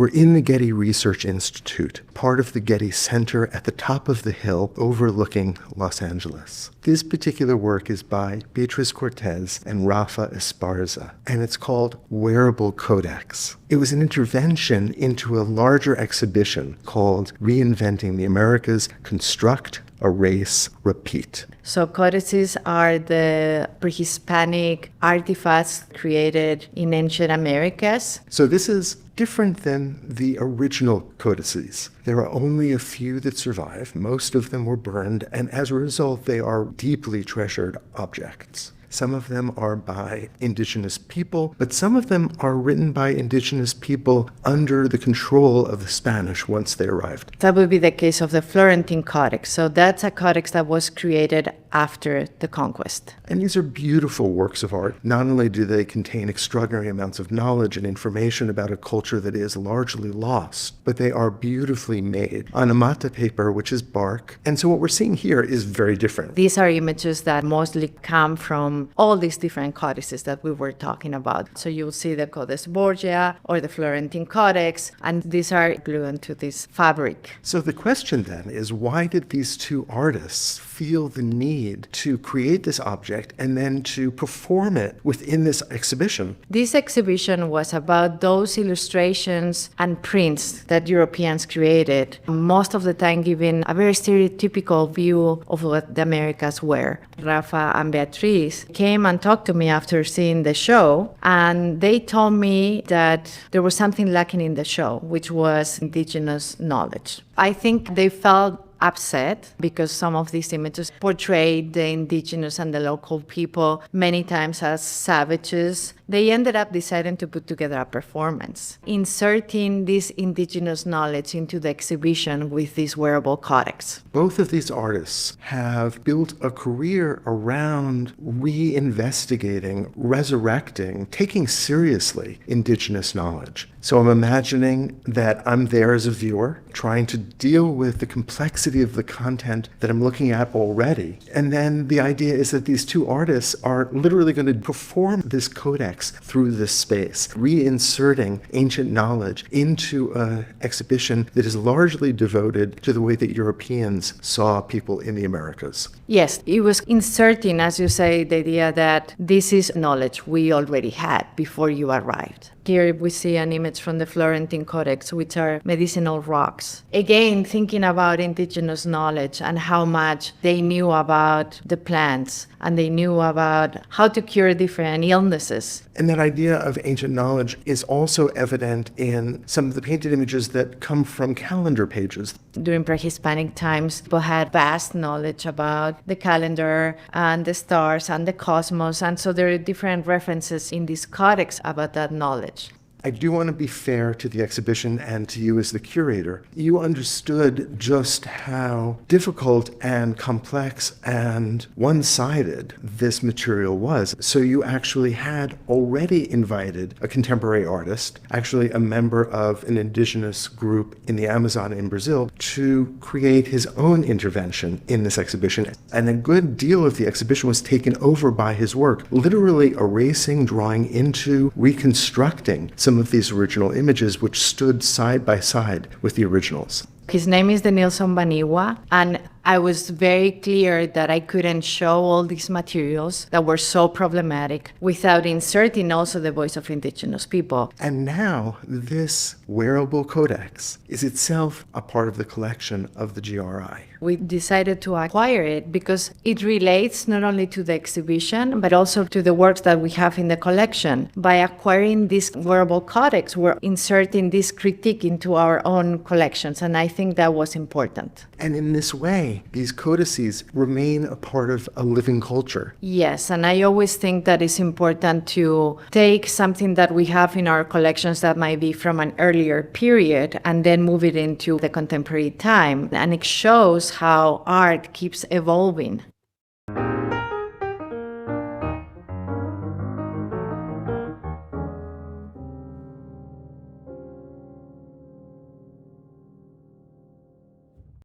We're in the Getty Research Institute, part of the Getty Center at the top of the hill overlooking Los Angeles. This particular work is by Beatriz Cortez and Rafa Esparza, and it's called Wearable Codex. It was an intervention into a larger exhibition called Reinventing the Américas, Construct, Erase, Repeat. So codices are the pre-Hispanic artifacts created in ancient Americas. So this is different than the original codices. There are only a few that survive. Most of them were burned, and as a result, they are deeply treasured objects. Some of them are by indigenous people, but some of them are written by indigenous people under the control of the Spanish once they arrived. That would be the case of the Florentine Codex. So that's a codex that was created after the conquest. And these are beautiful works of art. Not only do they contain extraordinary amounts of knowledge and information about a culture that is largely lost, but they are beautifully made on a mata paper, which is bark. And so what we're seeing here is very different. These are images that mostly come from all these different codices that we were talking about. So you'll see the Codex Borgia or the Florentine Codex, and these are glued into this fabric. So the question then is, why did these two artists feel the need to create this object and then to perform it within this exhibition? This exhibition was about those illustrations and prints that Europeans created, most of the time giving a very stereotypical view of what the Americas were. Rafa and Beatriz came and talked to me after seeing the show, and they told me that there was something lacking in the show, which was indigenous knowledge. I think they felt upset because some of these images portrayed the indigenous and the local people many times as savages. They ended up deciding to put together a performance, inserting this indigenous knowledge into the exhibition with this wearable codex. Both of these artists have built a career around reinvestigating, resurrecting, taking seriously indigenous knowledge. So I'm imagining that I'm there as a viewer, trying to deal with the complexity of the content that I'm looking at already. And then the idea is that these two artists are literally going to perform this codex through this space, reinserting ancient knowledge into an exhibition that is largely devoted to the way that Europeans saw people in the Americas. Yes, it was inserting, as you say, the idea that this is knowledge we already had before you arrived. Here we see an image from the Florentine Codex, which are medicinal rocks. Again, thinking about indigenous knowledge and how much they knew about the plants and they knew about how to cure different illnesses. And that idea of ancient knowledge is also evident in some of the painted images that come from calendar pages. During pre-Hispanic times, people had vast knowledge about the calendar and the stars and the cosmos, and so there are different references in this codex about that knowledge. I do want to be fair to the exhibition and to you as the curator. You understood just how difficult and complex and one-sided this material was. So you actually had already invited a contemporary artist, actually a member of an indigenous group in the Amazon in Brazil, to create his own intervention in this exhibition. And a good deal of the exhibition was taken over by his work, literally erasing, drawing into, reconstructing some of these original images which stood side by side with the originals. His name is Denilson Baniwa, and I was very clear that I couldn't show all these materials that were so problematic without inserting also the voice of indigenous people. And now this wearable codex is itself a part of the collection of the GRI. We decided to acquire it because it relates not only to the exhibition, but also to the works that we have in the collection. By acquiring this wearable codex, we're inserting this critique into our own collections, and I think that was important. And in this way, these codices remain a part of a living culture. Yes, and I always think that it's important to take something that we have in our collections that might be from an earlier period and then move it into the contemporary time. And it shows how art keeps evolving.